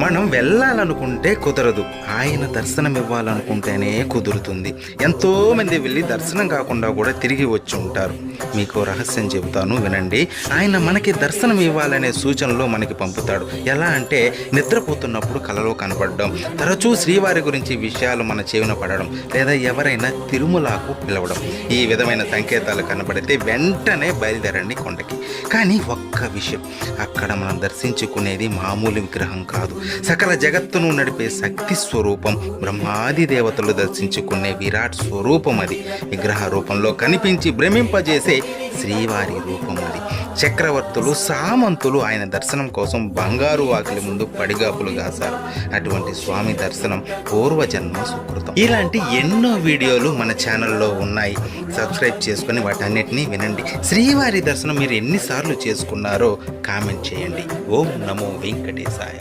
మనం వెళ్ళాలనుకుంటే కుదరదు, ఆయన దర్శనం ఇవ్వాలనుకుంటేనే కుదురుతుంది. ఎంతోమంది వెళ్ళి దర్శనం కాకుండా కూడా తిరిగి వచ్చి ఉంటారు. మీకు రహస్యం చెబుతాను, వినండి. ఆయన మనకి దర్శనం ఇవ్వాలనే సూచనలు మనకి పంపుతాడు. ఎలా అంటే నిద్రపోతున్నప్పుడు కలలో కనపడడం, తరచూ శ్రీవారి గురించి విషయాలు మన చెవిన పడడం, లేదా ఎవరైనా తిరుమలకు పిలవడం. ఈ విధమైన సంకేతాలు కనబడితే వెంటనే బయలుదేరండి కొండకి. కానీ ఒక్క విషయం, అక్కడ మనం దర్శించుకునేది మామూలు విగ్రహం కాదు, సకల జగత్తును నడిపే శక్తి స్వరూపం, బ్రహ్మాది దేవతలు దర్శించుకునే విరాట్ స్వరూపం అది. విగ్రహ రూపంలో కనిపించి భ్రమింపజేసే శ్రీవారి రూపం అది. చక్రవర్తులు, సామంతులు ఆయన దర్శనం కోసం బంగారు వాకిలి ముందు పడిగాపులు కాశారు. అటువంటి స్వామి దర్శనం పూర్వజన్మ సుకృతం. ఇలాంటి ఎన్నో వీడియోలు మన ఛానల్లో ఉన్నాయి. సబ్స్క్రైబ్ చేసుకొని వాటన్నిటినీ వినండి. శ్రీవారి దర్శనం మీరు ఎన్నిసార్లు చేసుకున్నారో కామెంట్ చేయండి. ఓం నమో వెంకటేశాయ.